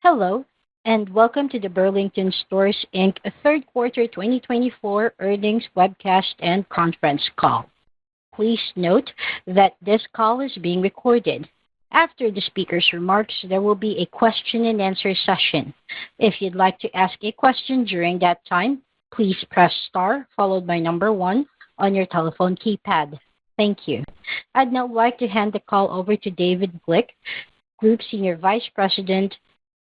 Hello, and welcome to the Burlington Stores Inc. third quarter 2024 earnings webcast and conference call. Please note that this call is being recorded. After the speaker's remarks, there will be a question and answer session. If you'd like to ask a question during that time, please press star followed by number one on your telephone keypad. Thank you. I'd now like to hand the call over to David Glick, Group Senior Vice President,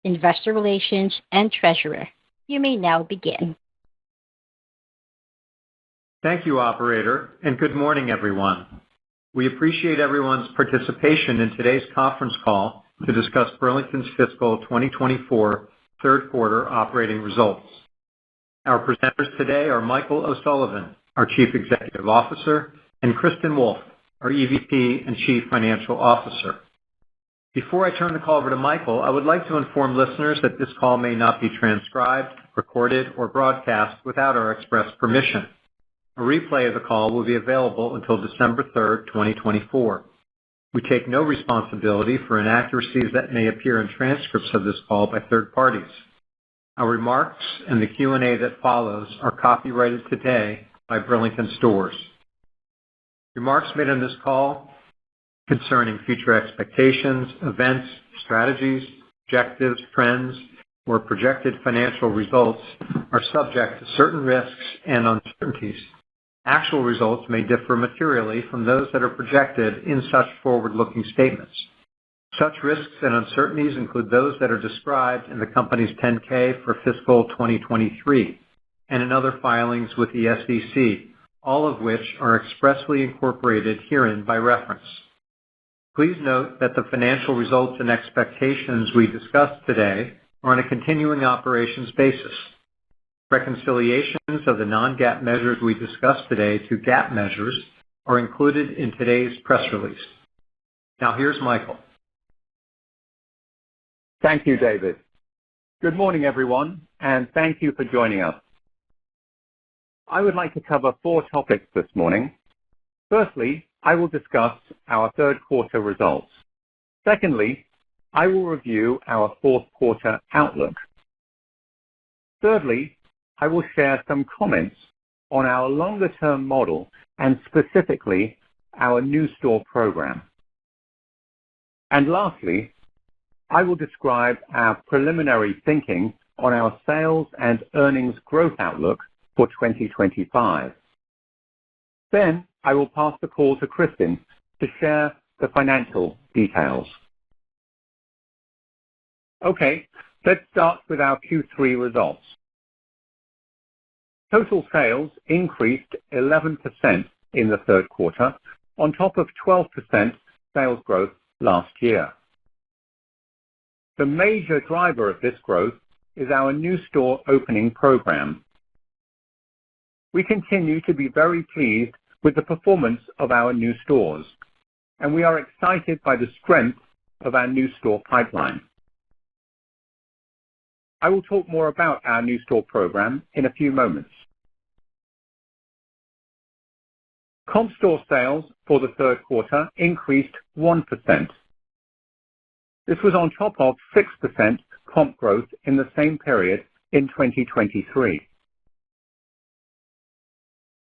Investor Relations, and Treasurer. You may now begin. Thank you, Operator, and good morning, everyone. We appreciate everyone's participation in today's conference call to discuss Burlington's fiscal 2024 third quarter operating results. Our presenters today are Michael O'Sullivan, our Chief Executive Officer, and Kristen Wolf, our EVP and Chief Financial Officer. Before I turn the call over to Michael, I would like to inform listeners that this call may not be transcribed, recorded, or broadcast without our express permission. A replay of the call will be available until December 3rd, 2024. We take no responsibility for inaccuracies that may appear in transcripts of this call by third parties. Our remarks and the Q&A that follows are copyrighted today by Burlington Stores. Remarks made on this call concerning future expectations, events, strategies, objectives, trends, or projected financial results are subject to certain risks and uncertainties. Actual results may differ materially from those that are projected in such forward-looking statements. Such risks and uncertainties include those that are described in the company's 10-K for fiscal 2023 and in other filings with the SEC, all of which are expressly incorporated herein by reference. Please note that the financial results and expectations we discuss today are on a continuing operations basis. Reconciliations of the non-GAAP measures we discuss today to GAAP measures are included in today's press release. Now here's Michael. Thank you, David. Good morning, everyone, and thank you for joining us. I would like to cover 4 topics this morning. Firstly, I will discuss our third quarter results. Secondly, I will review our fourth quarter outlook. Thirdly, I will share some comments on our longer-term model and specifically our new store program. And lastly, I will describe our preliminary thinking on our sales and earnings growth outlook for 2025. Then I will pass the call to Kristen to share the financial details. Okay, let's start with our Q3 results. Total sales increased 11% in the third quarter on top of 12% sales growth last year. The major driver of this growth is our new store opening program. We continue to be very pleased with the performance of our new stores, and we are excited by the strength of our new store pipeline. I will talk more about our new store program in a few moments. Comp store sales for the third quarter increased 1%. This was on top of 6% comp growth in the same period in 2023.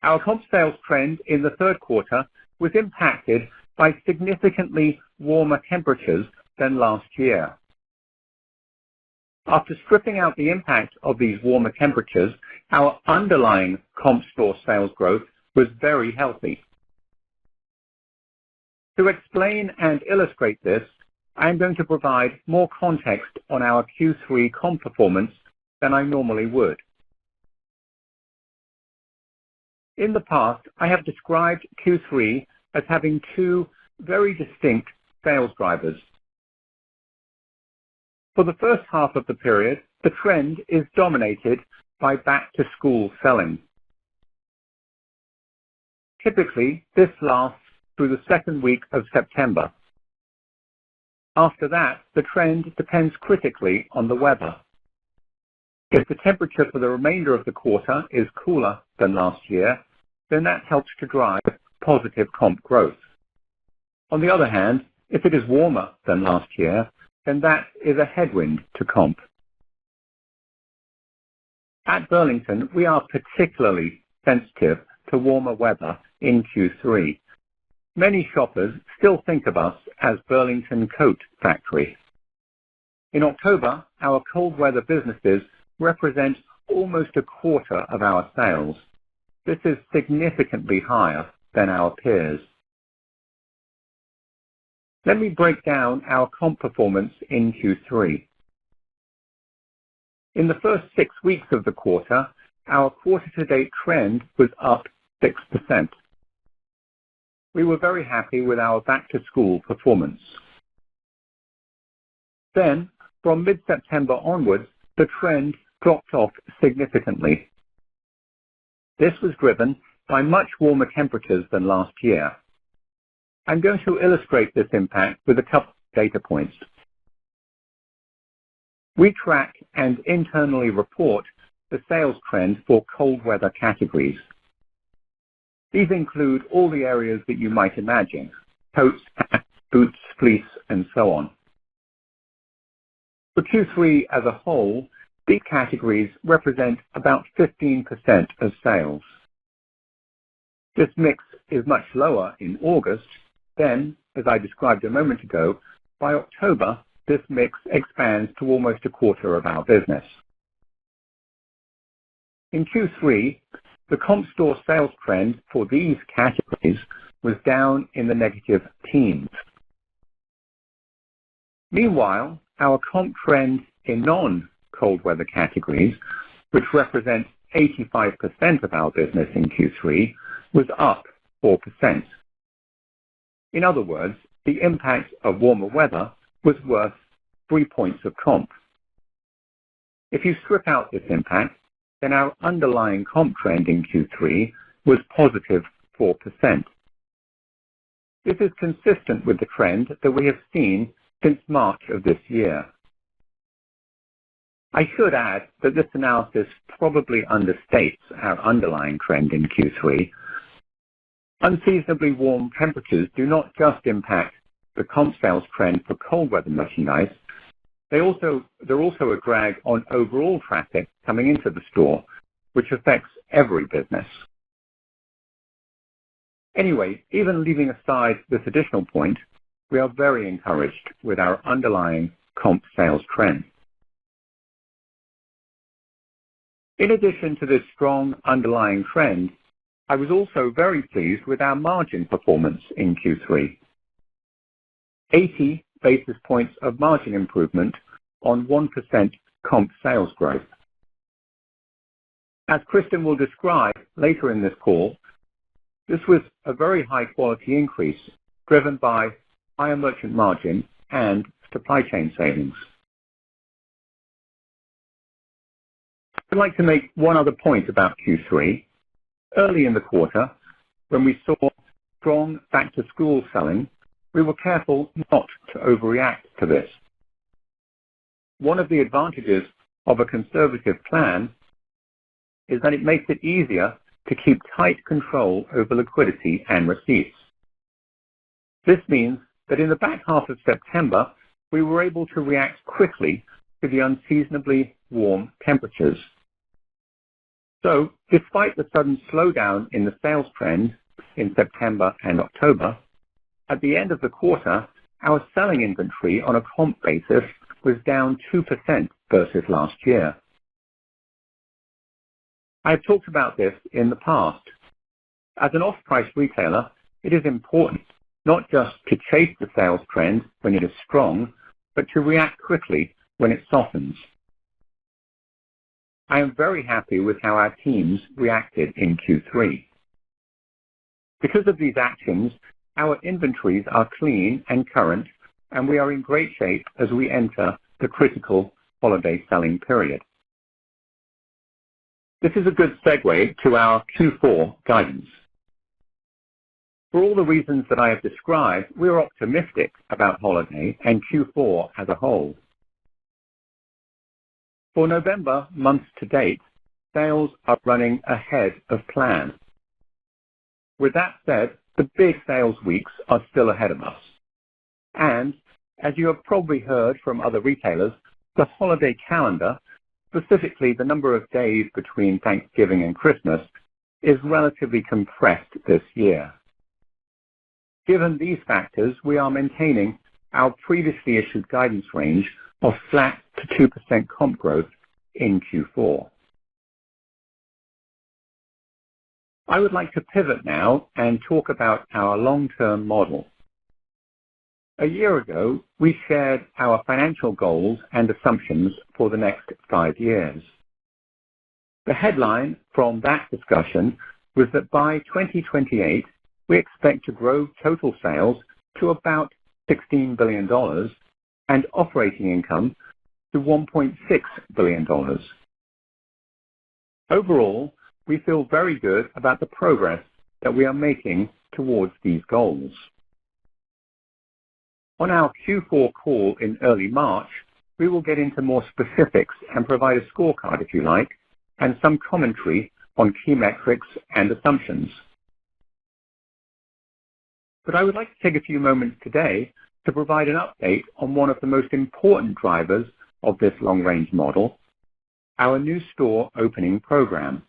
Our comp sales trend in the third quarter was impacted by significantly warmer temperatures than last year. After stripping out the impact of these warmer temperatures, our underlying comp store sales growth was very healthy. To explain and illustrate this, I am going to provide more context on our Q3 comp performance than I normally would. In the past, I have described Q3 as having 2 very distinct sales drivers. For the first half of the period, the trend is dominated by back-to-school selling. Typically, this lasts through the second week of September. After that, the trend depends critically on the weather. If the temperature for the remainder of the quarter is cooler than last year, then that helps to drive positive comp growth. On the other hand, if it is warmer than last year, then that is a headwind to comp. At Burlington, we are particularly sensitive to warmer weather in Q3. Many shoppers still think of us as Burlington Coat Factory. In October, our cold weather businesses represent almost a quarter of our sales. This is significantly higher than our peers. Let me break down our comp performance in Q3. In the first 6 weeks of the quarter, our quarter-to-date trend was up 6%. We were very happy with our back-to-school performance. Then, from mid-September onwards, the trend dropped off significantly. This was driven by much warmer temperatures than last year. I'm going to illustrate this impact with a couple of data points. We track and internally report the sales trend for cold weather categories. These include all the areas that you might imagine: coats, hats, boots, fleece, and so on. For Q3 as a whole, these categories represent about 15% of sales. This mix is much lower in August. Then, as I described a moment ago, by October, this mix expands to almost a quarter of our business. In Q3, the comp store sales trend for these categories was down in the negative teens. Meanwhile, our comp trend in non-cold weather categories, which represent 85% of our business in Q3, was up 4%. In other words, the impact of warmer weather was worth 3 points of comp. If you strip out this impact, then our underlying comp trend in Q3 was positive 4%. This is consistent with the trend that we have seen since March of this year. I should add that this analysis probably understates our underlying trend in Q3. Unseasonably warm temperatures do not just impact the comp sales trend for cold weather merchandise. They're also a drag on overall traffic coming into the store, which affects every business. Anyway, even leaving aside this additional point, we are very encouraged with our underlying comp sales trend. In addition to this strong underlying trend, I was also very pleased with our margin performance in Q3. 80 basis points of margin improvement on 1% comp sales growth. As Kristen will describe later in this call, this was a very high-quality increase driven by higher merchant margin and supply chain savings. I'd like to make one other point about Q3. Early in the quarter, when we saw strong back-to-school selling, we were careful not to overreact to this. One of the advantages of a conservative plan is that it makes it easier to keep tight control over liquidity and receipts. This means that in the back half of September, we were able to react quickly to the unseasonably warm temperatures. So, despite the sudden slowdown in the sales trend in September and October, at the end of the quarter, our selling inventory on a comp basis was down 2% versus last year. I have talked about this in the past. As an off-price retailer, it is important not just to chase the sales trend when it is strong, but to react quickly when it softens. I am very happy with how our teams reacted in Q3. Because of these actions, our inventories are clean and current, and we are in great shape as we enter the critical holiday selling period. This is a good segue to our Q4 guidance. For all the reasons that I have described, we are optimistic about holiday and Q4 as a whole. For November month to date, sales are running ahead of plan. With that said, the big sales weeks are still ahead of us. And As you have probably heard from other retailers, the holiday calendar, specifically the number of days between Thanksgiving and Christmas, is relatively compressed this year. Given these factors, we are maintaining our previously issued guidance range of flat to 2% comp growth in Q4. I would like to pivot now and talk about our long-term model. A year ago, we shared our financial goals and assumptions for the next 5 years. The headline from that discussion was that by 2028, we expect to grow total sales to about $16 billion and operating income to $1.6 billion. Overall, we feel very good about the progress that we are making towards these goals. On our Q4 call in early March, we will get into more specifics and provide a scorecard, if you like, and some commentary on key metrics and assumptions. But I would like to take a few moments today to provide an update on one of the most important drivers of this long-range model, our new store opening program.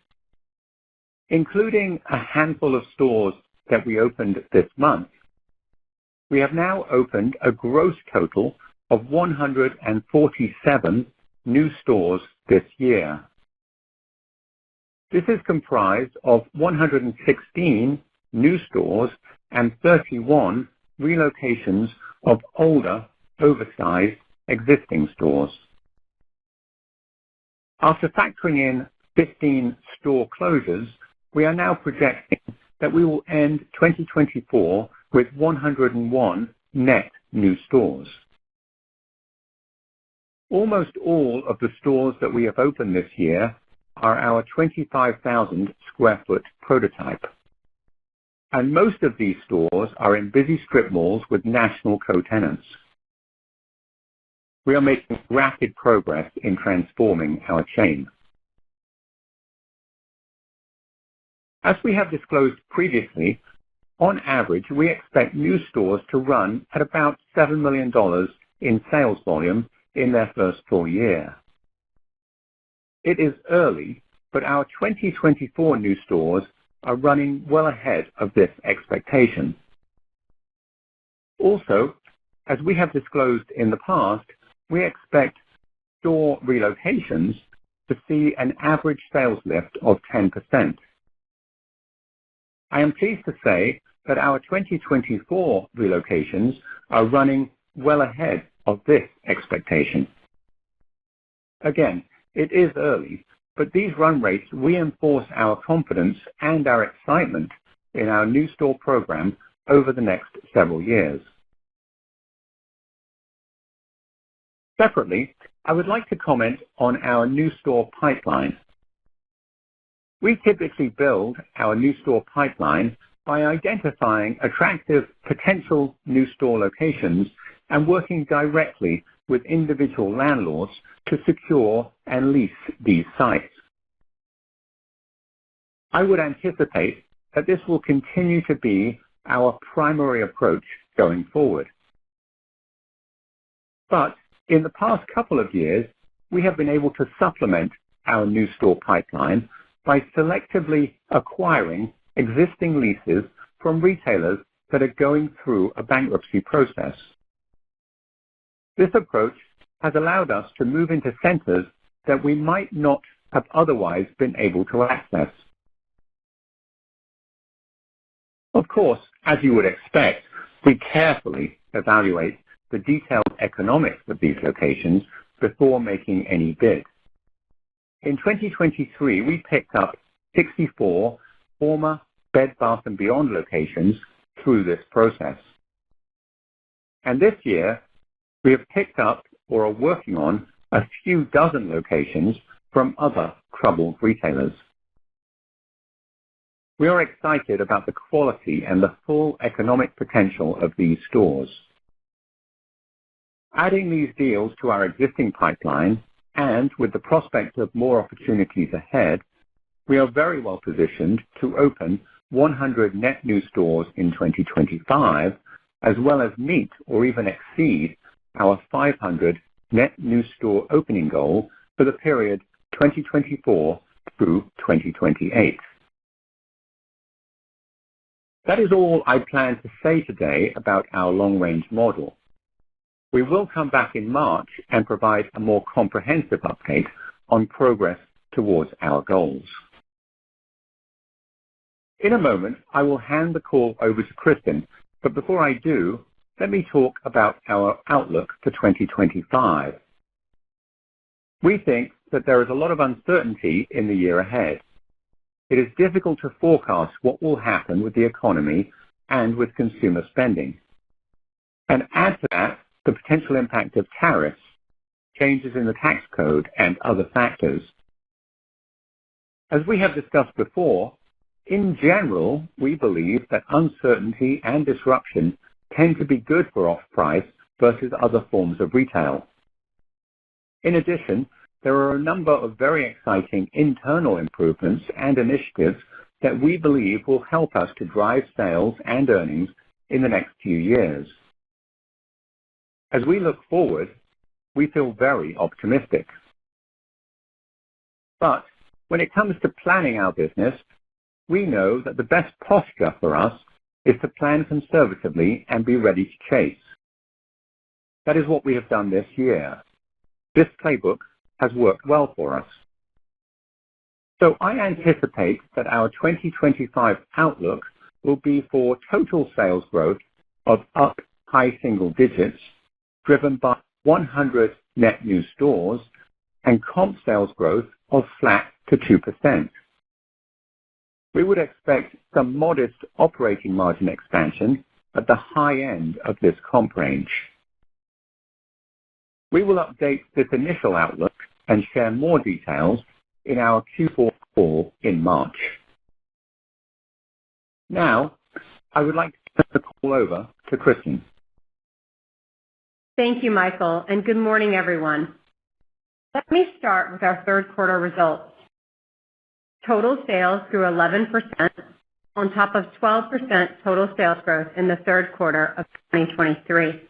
Including a handful of stores that we opened this month, we have now opened a gross total of 147 new stores this year. This is comprised of 116 new stores and 31 relocations of older, oversized existing stores. After factoring in 15 store closures, we are now projecting that we will end 2024 with 101 net new stores. Almost all of the stores that we have opened this year are our 25,000 square foot prototype. And most of these stores are in busy strip malls with national co-tenants. We are making rapid progress in transforming our chain. As we have disclosed previously, on average, we expect new stores to run at about $7 million in sales volume in their first full year. It is early, but our 2024 new stores are running well ahead of this expectation. Also, as we have disclosed in the past, we expect store relocations to see an average sales lift of 10%. I am pleased to say that our 2024 relocations are running well ahead of this expectation. Again, it is early, but these run rates reinforce our confidence and our excitement in our new store program over the next several years. Separately, I would like to comment on our new store pipeline. We typically build our new store pipeline by identifying attractive potential new store locations and working directly with individual landlords to secure and lease these sites. I would anticipate that this will continue to be our primary approach going forward. But in the past couple of years, we have been able to supplement our new store pipeline by selectively acquiring existing leases from retailers that are going through a bankruptcy process. This approach has allowed us to move into centers that we might not have otherwise been able to access. Of course, as you would expect, we carefully evaluate the detailed economics of these locations before making any bid. In 2023, we picked up 64 former Bed Bath & Beyond locations through this process. And this year, we have picked up or are working on a few dozen locations from other troubled retailers. We are excited about the quality and the full economic potential of these stores. Adding these deals to our existing pipeline, and with the prospect of more opportunities ahead, we are very well positioned to open 100 net new stores in 2025, as well as meet or even exceed our 500 net new store opening goal for the period 2024 through 2028. That is all I plan to say today about our long-range model. We will come back in March and provide a more comprehensive update on progress towards our goals. In a moment, I will hand the call over to Kristen, but before I do, let me talk about our outlook for 2025. We think that there is a lot of uncertainty in the year ahead. It is difficult to forecast what will happen with the economy and with consumer spending. And add to that the potential impact of tariffs, changes in the tax code, and other factors. As we have discussed before, in general, we believe that uncertainty and disruption tend to be good for off-price versus other forms of retail. In addition, there are a number of very exciting internal improvements and initiatives that we believe will help us to drive sales and earnings in the next few years. As we look forward, we feel very optimistic. But when it comes to planning our business, we know that the best posture for us is to plan conservatively and be ready to chase. That is what we have done this year. This playbook has worked well for us. So I anticipate that our 2025 outlook will be for total sales growth of up high single digits, driven by 100 net new stores, and comp sales growth of flat to 2%. We would expect some modest operating margin expansion at the high end of this comp range. We will update this initial outlook and share more details in our Q4 call in March. Now, I would like to turn the call over to Kristen. Thank you, Michael, and good morning, everyone. Let me start with our third quarter results. Total sales grew 11% on top of 12% total sales growth in the third quarter of 2023.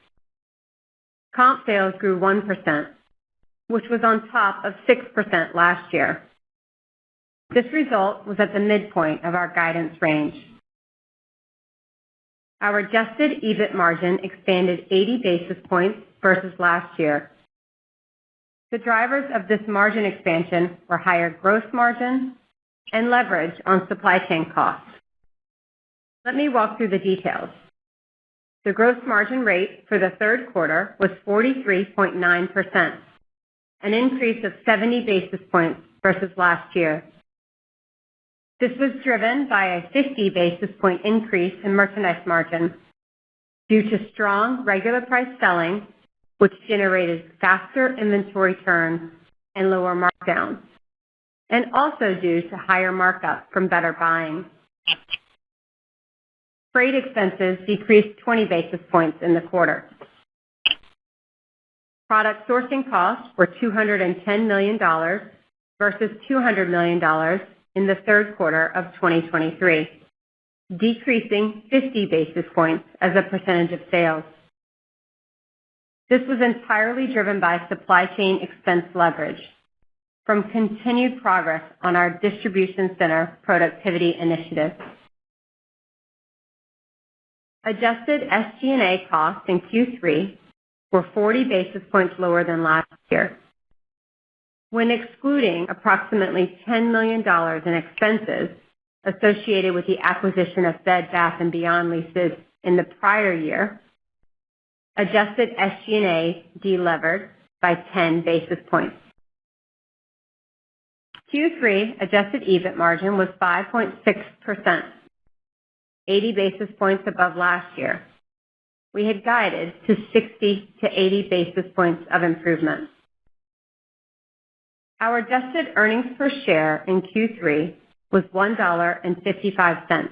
Comp sales grew 1%, which was on top of 6% last year. This result was at the midpoint of our guidance range. Our adjusted EBIT margin expanded 80 basis points versus last year. The drivers of this margin expansion were higher gross margin and leverage on supply chain costs. Let me walk through the details. The gross margin rate for the third quarter was 43.9%, an increase of 70 basis points versus last year. This was driven by a 50 basis point increase in merchandise margin due to strong regular price selling, which generated faster inventory turns and lower markdowns, and also due to higher markup from better buying. Freight expenses decreased 20 basis points in the quarter. Product sourcing costs were $210 million versus $200 million in the third quarter of 2023, decreasing 50 basis points as a percentage of sales. This was entirely driven by supply chain expense leverage from continued progress on our distribution center productivity initiative. Adjusted SG&A costs in Q3 were 40 basis points lower than last year. When excluding approximately $10 million in expenses associated with the acquisition of Bed Bath & Beyond leases in the prior year, adjusted SG&A delevered by 10 basis points. Q3 adjusted EBIT margin was 5.6%, 80 basis points above last year. We had guided to 60 to 80 basis points of improvement. Our adjusted earnings per share in Q3 was $1.55,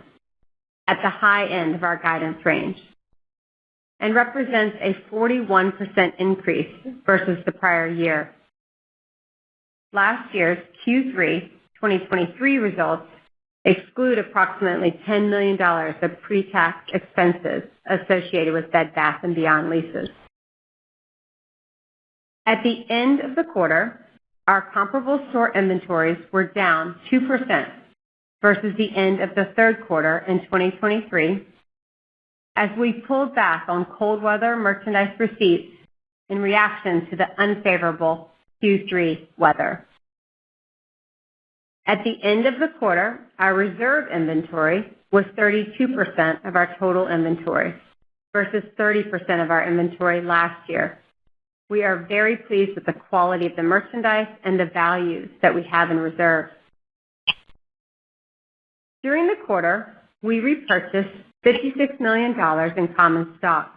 at the high end of our guidance range, and represents a 41% increase versus the prior year. Last year's Q3 2023 results exclude approximately $10 million of pre-tax expenses associated with Bed Bath & Beyond leases. At the end of the quarter, our comparable store inventories were down 2% versus the end of the third quarter in 2023, as we pulled back on cold weather merchandise receipts in reaction to the unfavorable Q3 weather. At the end of the quarter, our reserve inventory was 32% of our total inventory versus 30% of our inventory last year. We are very pleased with the quality of the merchandise and the values that we have in reserve. During the quarter, we repurchased $56 million in common stock.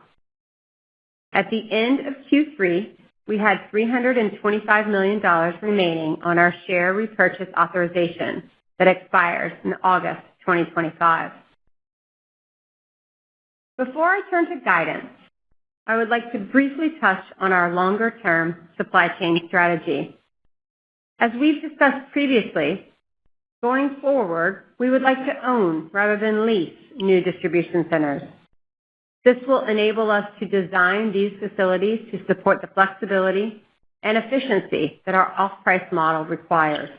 At the end of Q3, we had $325 million remaining on our share repurchase authorization that expires in August 2025. Before I turn to guidance, I would like to briefly touch on our longer-term supply chain strategy. As we've discussed previously, going forward, we would like to own rather than lease new distribution centers. This will enable us to design these facilities to support the flexibility and efficiency that our off-price model requires.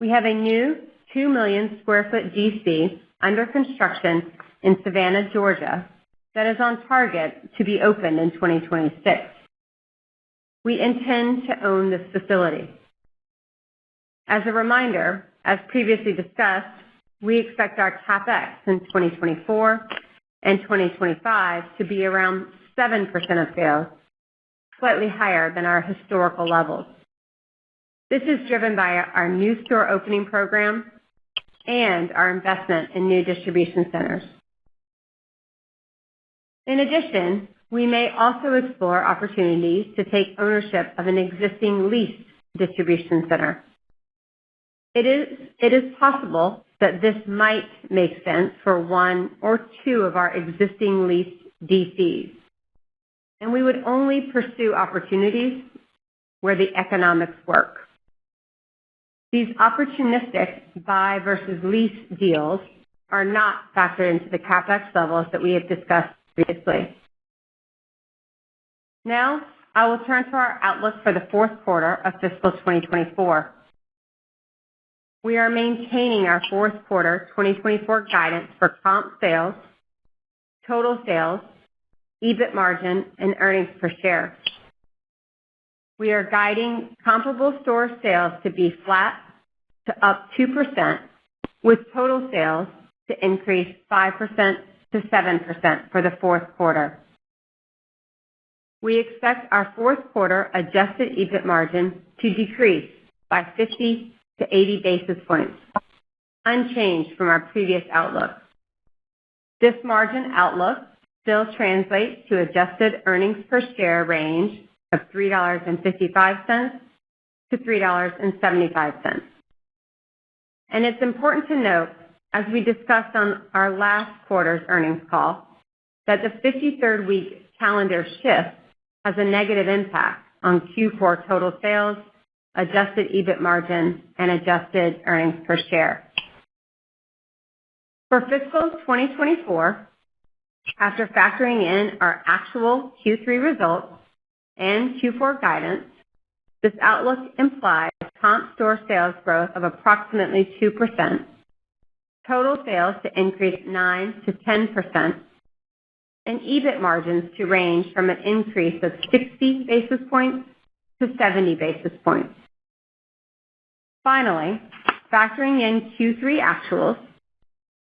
We have a new 2 million square foot DC under construction in Savannah, Georgia, that is on target to be opened in 2026. We intend to own this facility. As a reminder, as previously discussed, we expect our CapEx in 2024 and 2025 to be around 7% of sales, slightly higher than our historical levels. This is driven by our new store opening program and our investment in new distribution centers. In addition, we may also explore opportunities to take ownership of an existing leased distribution center. It is possible that this might make sense for one or two of our existing leased DCs, and we would only pursue opportunities where the economics work. These opportunistic buy versus lease deals are not factored into the CapEx levels that we have discussed previously. Now, I will turn to our outlook for the fourth quarter of fiscal 2024. We are maintaining our fourth quarter 2024 guidance for comp sales, total sales, EBIT margin, and earnings per share. We are guiding comparable store sales to be flat to up 2%, with total sales to increase 5% to 7% for the fourth quarter. We expect our fourth quarter adjusted EBIT margin to decrease by 50 to 80 basis points, unchanged from our previous outlook. This margin outlook still translates to adjusted earnings per share range of $3.55 to $3.75. And it's important to note, as we discussed on our last quarter's earnings call, that the 53rd week calendar shift has a negative impact on Q4 total sales, adjusted EBIT margin, and adjusted earnings per share. For fiscal 2024, after factoring in our actual Q3 results and Q4 guidance, this outlook implies comp store sales growth of approximately 2%, total sales to increase 9 to 10%, and EBIT margins to range from an increase of 60 basis points to 70 basis points. Finally, factoring in Q3 actuals,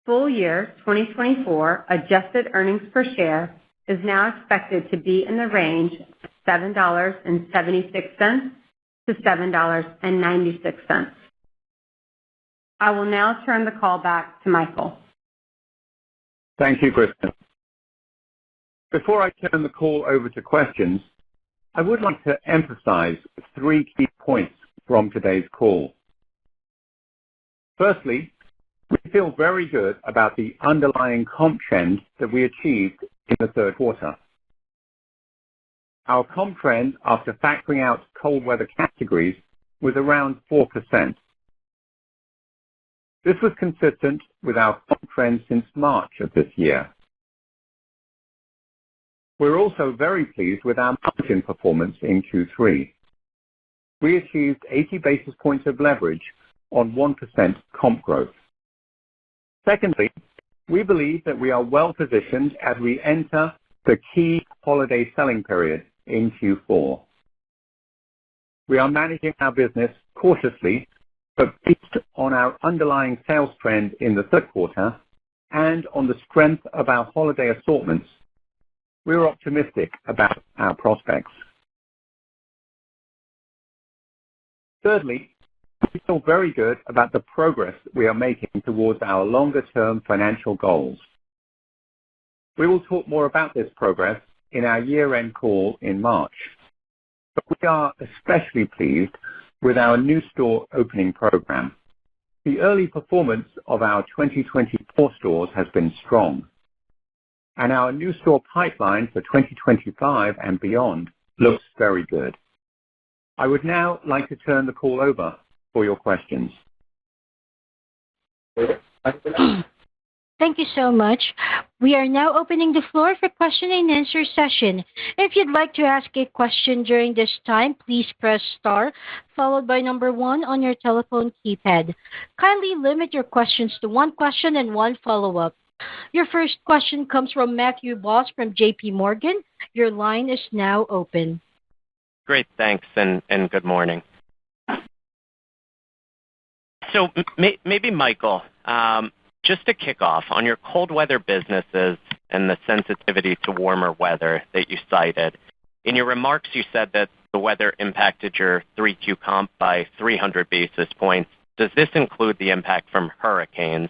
full year 2024 adjusted earnings per share is now expected to be in the range of $7.76 to $7.96. I will now turn the call back to Michael. Thank you, Kristen. Before I turn the call over to questions, I would like to emphasize 3 key points from today's call. Firstly, we feel very good about the underlying comp trend that we achieved in the third quarter. Our comp trend after factoring out cold weather categories was around 4%. This was consistent with our comp trend since March of this year. We're also very pleased with our margin performance in Q3. We achieved 80 basis points of leverage on 1% comp growth. Secondly, we believe that we are well positioned as we enter the key holiday selling period in Q4. We are managing our business cautiously, but based on our underlying sales trend in the third quarter and on the strength of our holiday assortments, we are optimistic about our prospects. Thirdly, we feel very good about the progress we are making towards our longer-term financial goals. We will talk more about this progress in our year-end call in March. But we are especially pleased with our new store opening program. The early performance of our 2024 stores has been strong, and our new store pipeline for 2025 and beyond looks very good. I would now like to turn the call over for your questions. Thank you so much. We are now opening the floor for question and answer session. If you'd like to ask a question during this time, please press star followed by number 1 on your telephone keypad. Kindly limit your questions to one question and one follow-up. Your first question comes from Matthew Boss from JP Morgan. Your line is now open. Great, thanks, and good morning. So maybe Michael, just to kick off, on your cold weather businesses and the sensitivity to warmer weather that you cited, in your remarks you said that the weather impacted your 3Q comp by 300 basis points. Does this include the impact from hurricanes?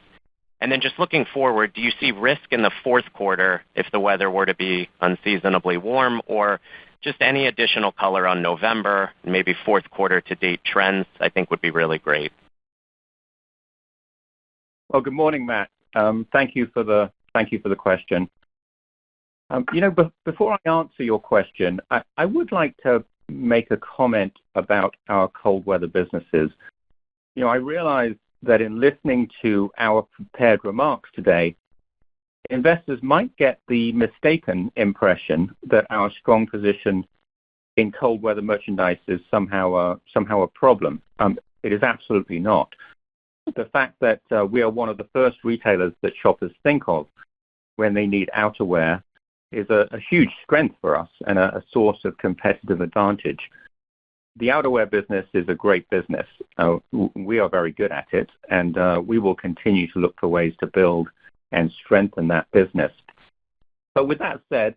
And then just looking forward, do you see risk in the fourth quarter if the weather were to be unseasonably warm, or just any additional color on November, maybe fourth quarter to date trends, I think would be really great. Well, good morning, Matt. Thank you for the question. Before I answer your question, I would like to make a comment about our cold weather businesses. I realize that in listening to our prepared remarks today, investors might get the mistaken impression that our strong position in cold weather merchandise is somehow a problem. It is absolutely not. The fact that we are one of the first retailers that shoppers think of when they need outerwear is a huge strength for us and a source of competitive advantage. The outerwear business is a great business. We are very good at it, and we will continue to look for ways to build and strengthen that business. But with that said,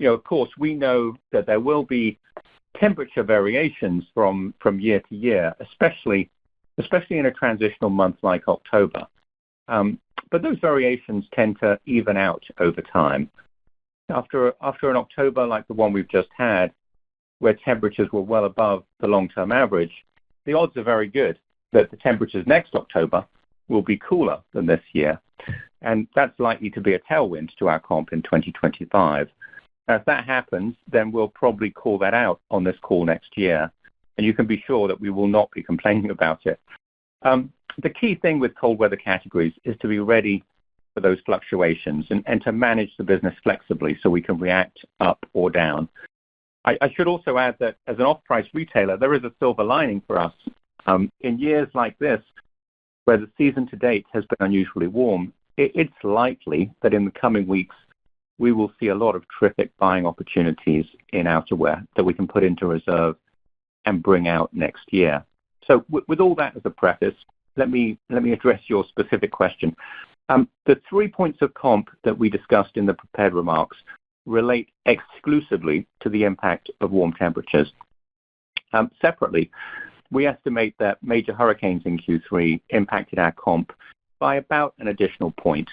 of course, we know that there will be temperature variations from year to year, especially in a transitional month like October. But those variations tend to even out over time. After an October like the one we've just had, where temperatures were well above the long-term average, the odds are very good that the temperatures next October will be cooler than this year. And that's likely to be a tailwind to our comp in 2025. Now, if that happens, then we'll probably call that out on this call next year. And you can be sure that we will not be complaining about it. The key thing with cold weather categories is to be ready for those fluctuations and to manage the business flexibly so we can react up or down. I should also add that as an off-price retailer, there is a silver lining for us. In years like this, where the season to date has been unusually warm, it's likely that in the coming weeks, we will see a lot of terrific buying opportunities in outerwear that we can put into reserve and bring out next year. So with all that as a preface, let me address your specific question. The 3 points of comp that we discussed in the prepared remarks relate exclusively to the impact of warm temperatures. Separately, we estimate that major hurricanes in Q3 impacted our comp by about an additional point.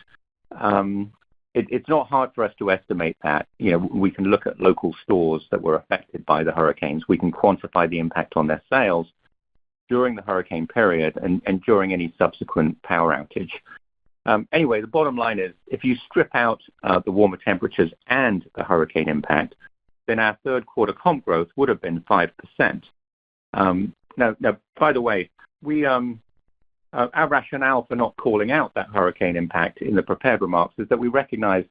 It's not hard for us to estimate that. We can look at local stores that were affected by the hurricanes. We can quantify the impact on their sales during the hurricane period and during any subsequent power outage. Anyway, the bottom line is, if you strip out the warmer temperatures and the hurricane impact, then our third quarter comp growth would have been 5%. Now, by the way, our rationale for not calling out that hurricane impact in the prepared remarks is that we recognize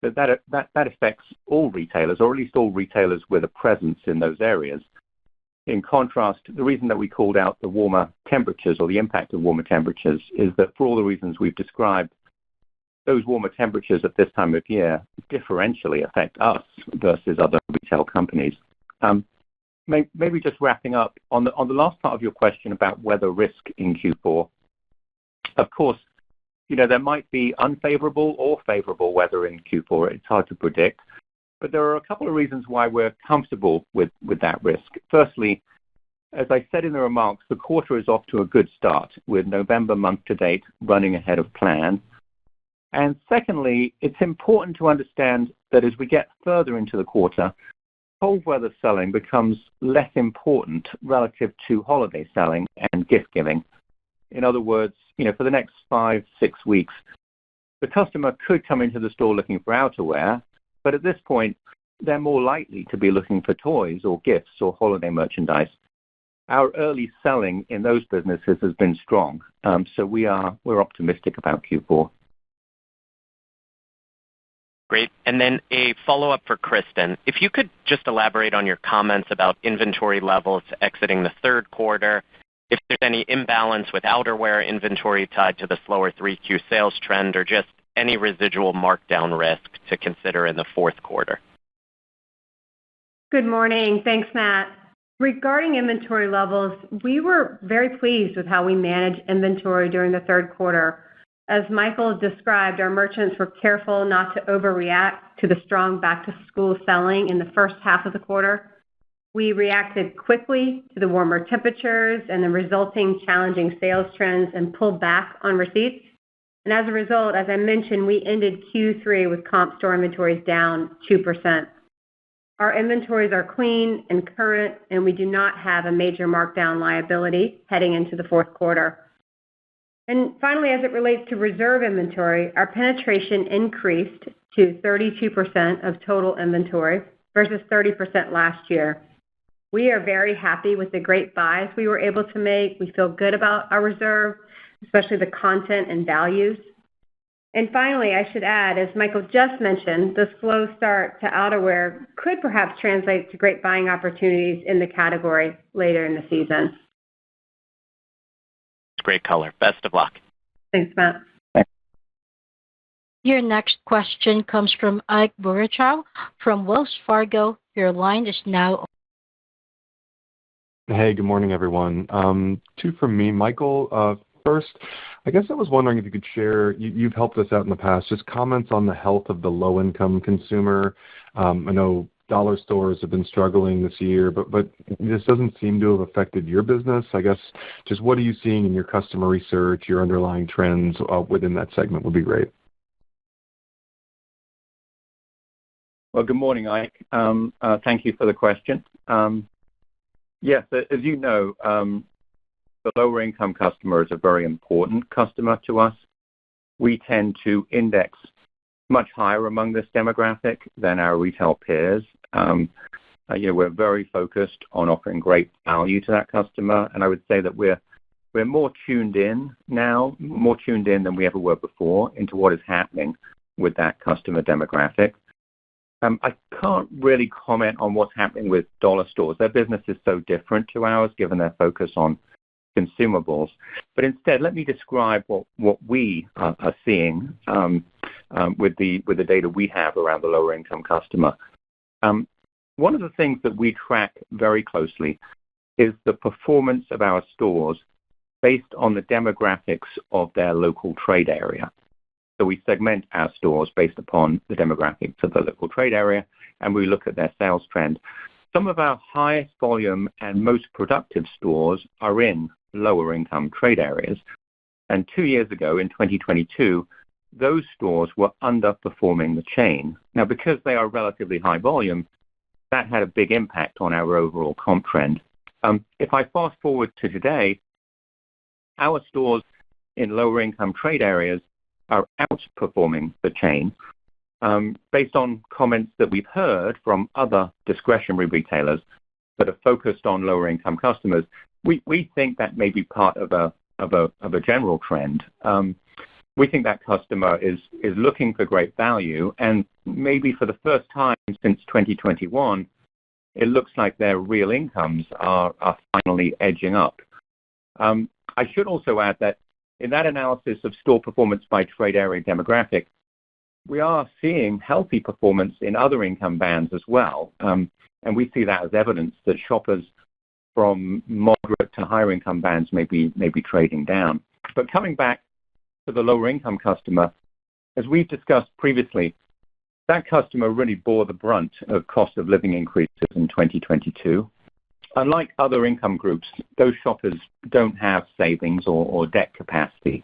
that affects all retailers, or at least all retailers with a presence in those areas. In contrast, the reason that we called out the warmer temperatures or the impact of warmer temperatures is that for all the reasons we've described, those warmer temperatures at this time of year differentially affect us versus other retail companies. Maybe just wrapping up on the last part of your question about weather risk in Q4. Of course, there might be unfavorable or favorable weather in Q4. It's hard to predict. But there are a couple of reasons why we're comfortable with that risk. Firstly, as I said in the remarks, the quarter is off to a good start with November month to date running ahead of plan. And secondly, it's important to understand that as we get further into the quarter, cold weather selling becomes less important relative to holiday selling and gift giving. In other words, for the next 5-6 weeks, the customer could come into the store looking for outerwear, but at this point, they're more likely to be looking for toys or gifts or holiday merchandise. Our early selling in those businesses has been strong, so we're optimistic about Q4. Great. And then a follow-up for Kristen. If you could just elaborate on your comments about inventory levels exiting the third quarter, if there's any imbalance with outerwear inventory tied to the slower 3Q sales trend, or just any residual markdown risk to consider in the fourth quarter. Good morning. Thanks, Matt. Regarding inventory levels, we were very pleased with how we managed inventory during the third quarter. As Michael described, our merchants were careful not to overreact to the strong back-to-school selling in the first half of the quarter. We reacted quickly to the warmer temperatures and the resulting challenging sales trends and pulled back on receipts. And as a result, as I mentioned, we ended Q3 with comp store inventories down 2%. Our inventories are clean and current, and we do not have a major markdown liability heading into the fourth quarter. And finally, as it relates to reserve inventory, our penetration increased to 32% of total inventory versus 30% last year. We are very happy with the great buys we were able to make. We feel good about our reserve, especially the content and values. And finally, I should add, as Michael just mentioned, the slow start to outerwear could perhaps translate to great buying opportunities in the category later in the season. Great color. Best of luck. Thanks, Matt. Your next question comes from Ike Boruchow from Wells Fargo. Your line is now open. Hey, good morning, everyone. Two from me. Michael, first, I guess I was wondering if you could share, you've helped us out in the past, just comments on the health of the low-income consumer. I know dollar stores have been struggling this year, but this doesn't seem to have affected your business. I guess just what are you seeing in your customer research, your underlying trends within that segment would be great. Well, good morning, Ike. Thank you for the question. Yes, as you know, the lower income customer is a very important customer to us. We tend to index much higher among this demographic than our retail peers. We're very focused on offering great value to that customer, and I would say that we're more tuned in now, more tuned in than we ever were before into what is happening with that customer demographic. I can't really comment on what's happening with dollar stores. Their business is so different to ours, given their focus on consumables. But instead, let me describe what we are seeing with the data we have around the lower income customer. One of the things that we track very closely is the performance of our stores based on the demographics of their local trade area. So we segment our stores based upon the demographics of the local trade area, and we look at their sales trend. Some of our highest volume and most productive stores are in lower income trade areas. And 2 years ago, in 2022, those stores were underperforming the chain. Now, because they are relatively high volume, that had a big impact on our overall comp trend. If I fast forward to today, our stores in lower income trade areas are outperforming the chain. Based on comments that we've heard from other discretionary retailers that are focused on lower income customers, we think that may be part of a general trend. We think that customer is looking for great value, and maybe for the first time since 2021, it looks like their real incomes are finally edging up. I should also add that in that analysis of store performance by trade area demographic, we are seeing healthy performance in other income bands as well, and we see that as evidence that shoppers from moderate to higher income bands may be trading down. But coming back to the lower income customer, as we've discussed previously, that customer really bore the brunt of cost of living increases in 2022. Unlike other income groups, those shoppers don't have savings or debt capacity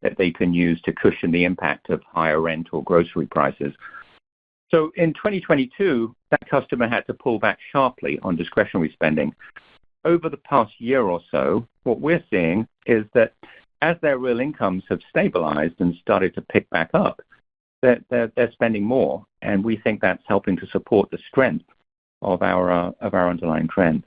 that they can use to cushion the impact of higher rent or grocery prices. So in 2022, that customer had to pull back sharply on discretionary spending. Over the past year or so, what we're seeing is that as their real incomes have stabilized and started to pick back up, they're spending more, and we think that's helping to support the strength of our underlying trend.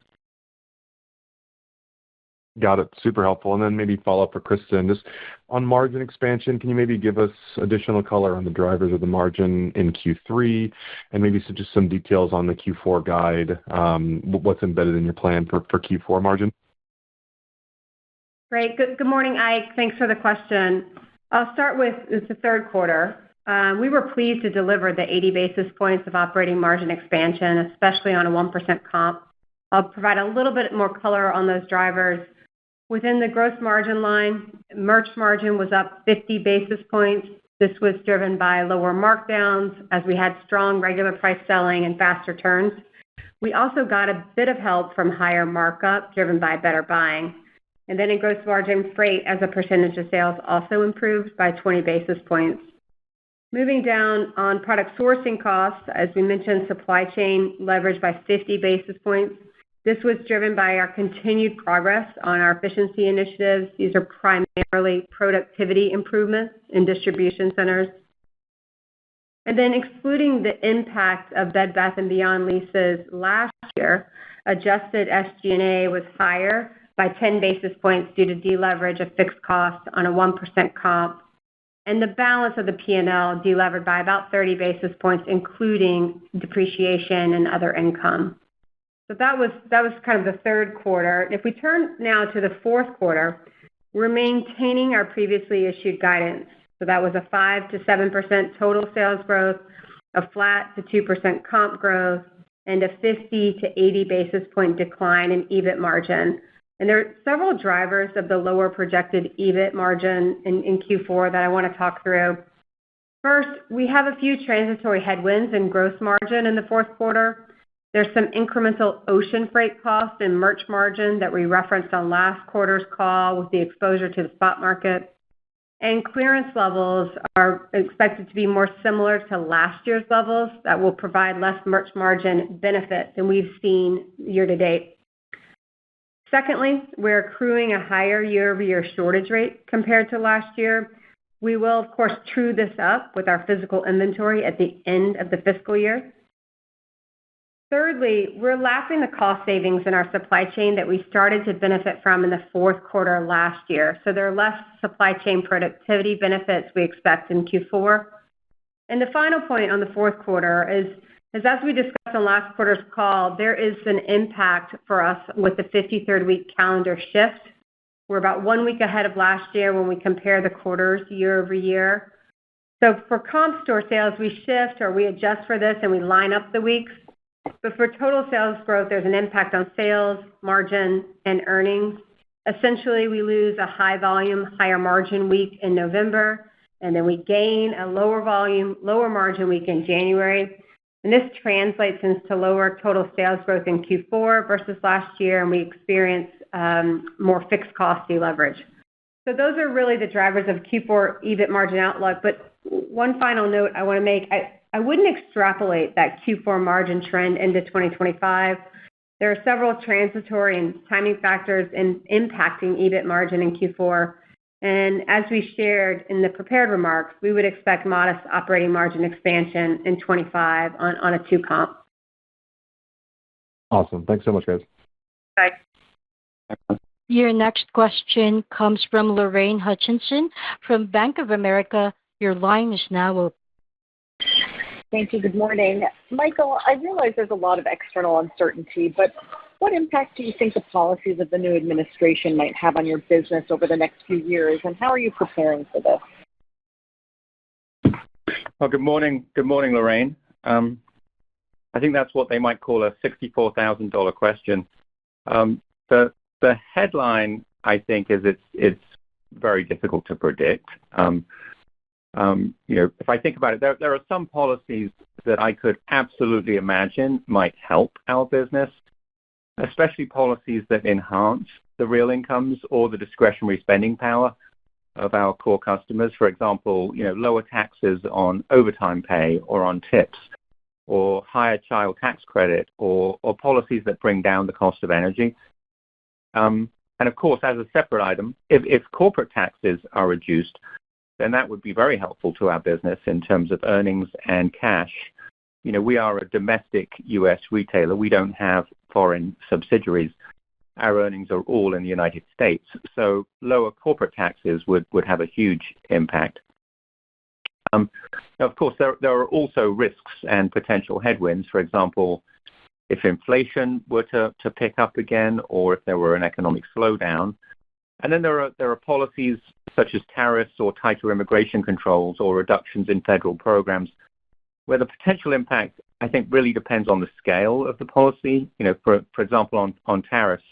Got it. Super helpful. And then maybe follow up for Kristen. Just on margin expansion, can you maybe give us additional color on the drivers of the margin in Q3 and maybe just some details on the Q4 guide, what's embedded in your plan for Q4 margin? Great. Good morning, Ike. Thanks for the question. I'll start with the third quarter. We were pleased to deliver the 80 basis points of operating margin expansion, especially on a 1% comp. I'll provide a little bit more color on those drivers. Within the gross margin line, merch margin was up 50 basis points. This was driven by lower markdowns as we had strong regular price selling and faster turns. We also got a bit of help from higher markup driven by better buying. And then in gross margin, freight as a percentage of sales also improved by 20 basis points. Moving down on product sourcing costs, as we mentioned, supply chain leveraged by 50 basis points. This was driven by our continued progress on our efficiency initiatives. These are primarily productivity improvements in distribution centers. And then excluding the impact of Bed Bath & Beyond leases last year, adjusted SG&A was higher by 10 basis points due to deleverage of fixed costs on a 1% comp. And the balance of the P&L delevered by about 30 basis points, including depreciation and other income. So that was kind of the third quarter. If we turn now to the fourth quarter, we're maintaining our previously issued guidance. So that was a 5 to 7% total sales growth, a flat to 2% comp growth, and a 50 to 80 basis point decline in EBIT margin. And there are several drivers of the lower projected EBIT margin in Q4 that I want to talk through. First, we have a few transitory headwinds in gross margin in the fourth quarter. There's some incremental ocean freight costs and merch margin that we referenced on last quarter's call with the exposure to the spot market. And clearance levels are expected to be more similar to last year's levels that will provide less merch margin benefit than we've seen year to date. Secondly, we're accruing a higher year-over-year shortage rate compared to last year. We will, of course, true this up with our physical inventory at the end of the fiscal year. Thirdly, we're lapping the cost savings in our supply chain that we started to benefit from in the fourth quarter last year. So there are less supply chain productivity benefits we expect in Q4. And the final point on the fourth quarter is as we discussed on last quarter's call, there is an impact for us with the 53rd week calendar shift. We're about 1 week ahead of last year when we compare the quarters year over year. So for comp store sales, we shift or we adjust for this and we line up the weeks. But for total sales growth, there's an impact on sales, margin, and earnings. Essentially, we lose a high volume, higher margin week in November, and then we gain a lower volume, lower margin week in January. And this translates into lower total sales growth in Q4 versus last year, and we experience more fixed cost deleverage. So those are really the drivers of Q4 EBIT margin outlook. But one final note I want to make, I wouldn't extrapolate that Q4 margin trend into 2025. There are several transitory and timing factors impacting EBIT margin in Q4. And as we shared in the prepared remarks, we would expect modest operating margin expansion in 25 on a 2 comp. Awesome. Thanks so much, guys. Bye. Your next question comes from Lorraine Hutchinson from Bank of America. Your line is now open. Thank you. Good morning. Michael, I realize there's a lot of external uncertainty, but what impact do you think the policies of the new administration might have on your business over the next few years, and how are you preparing for this? Well, good morning. Good morning, Lorraine. I think that's what they might call a $64,000 question. The headline, I think, is it's very difficult to predict. If I think about it, there are some policies that I could absolutely imagine might help our business, especially policies that enhance the real incomes or the discretionary spending power of our core customers. For example, lower taxes on overtime pay or on tips, or higher child tax credit, or policies that bring down the cost of energy. And of course, as a separate item, if corporate taxes are reduced, then that would be very helpful to our business in terms of earnings and cash. We are a domestic U.S. retailer. We don't have foreign subsidiaries. Our earnings are all in the United States. So lower corporate taxes would have a huge impact. Of course, there are also risks and potential headwinds. For example, if inflation were to pick up again, or if there were an economic slowdown. And then there are policies such as tariffs or tighter immigration controls or reductions in federal programs, where the potential impact, I think, really depends on the scale of the policy. For example, on tariffs,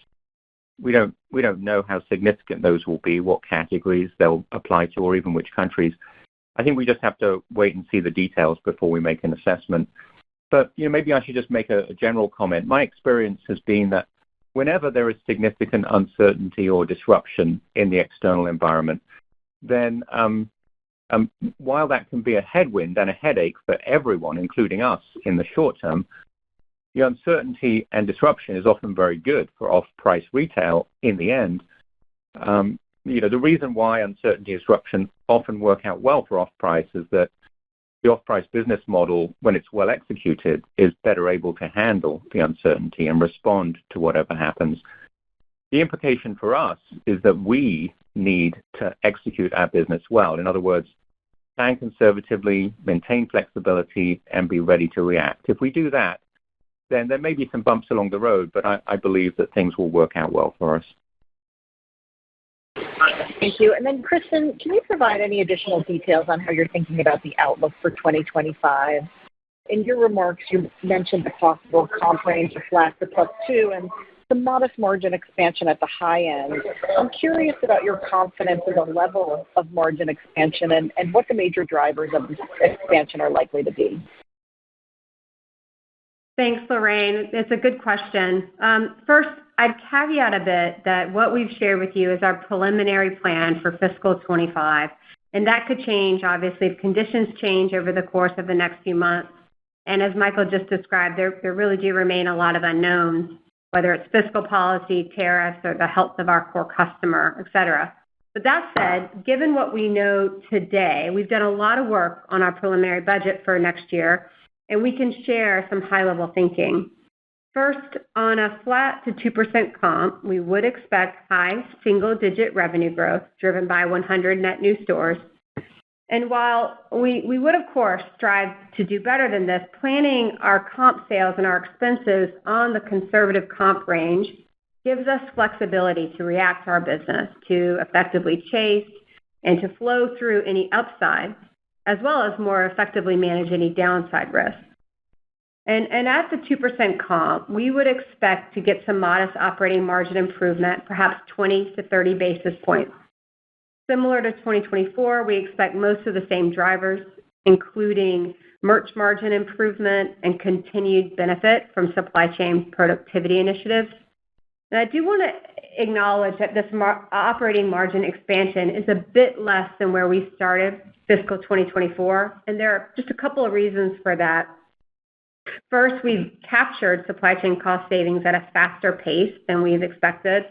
we don't know how significant those will be, what categories they'll apply to, or even which countries. I think we just have to wait and see the details before we make an assessment. But maybe I should just make a general comment. My experience has been that whenever there is significant uncertainty or disruption in the external environment, then while that can be a headwind and a headache for everyone, including us, in the short term, the uncertainty and disruption is often very good for off-price retail in the end. The reason why uncertainty and disruption often work out well for off-price is that the off-price business model, when it's well executed, is better able to handle the uncertainty and respond to whatever happens. The implication for us is that we need to execute our business well. In other words, plan conservatively, maintain flexibility, and be ready to react. If we do that, then there may be some bumps along the road, but I believe that things will work out well for us. Thank you. And then, Kristen, can you provide any additional details on how you're thinking about the outlook for 2025? In your remarks, you mentioned the possible comp range of flat to +2 and some modest margin expansion at the high end. I'm curious about your confidence in the level of margin expansion and what the major drivers of this expansion are likely to be. Thanks, Lorraine. It's a good question. First, I'd caveat a bit that what we've shared with you is our preliminary plan for fiscal 25, and that could change, obviously, if conditions change over the course of the next few months. And as Michael just described, there really do remain a lot of unknowns, whether it's fiscal policy, tariffs, or the health of our core customer, et cetera. But that said, given what we know today, we've done a lot of work on our preliminary budget for next year, and we can share some high-level thinking. First, on a flat to 2% comp, we would expect high single-digit revenue growth driven by 100 net new stores. And while we would, of course, strive to do better than this, planning our comp sales and our expenses on the conservative comp range gives us flexibility to react to our business, to effectively chase and to flow through any upside, as well as more effectively manage any downside risk. And at the 2% comp, we would expect to get some modest operating margin improvement, perhaps 20 to 30 basis points. Similar to 2024, we expect most of the same drivers, including merch margin improvement and continued benefit from supply chain productivity initiatives. And I do want to acknowledge that this operating margin expansion is a bit less than where we started fiscal 2024, and there are just a couple of reasons for that. First, we've captured supply chain cost savings at a faster pace than we've expected.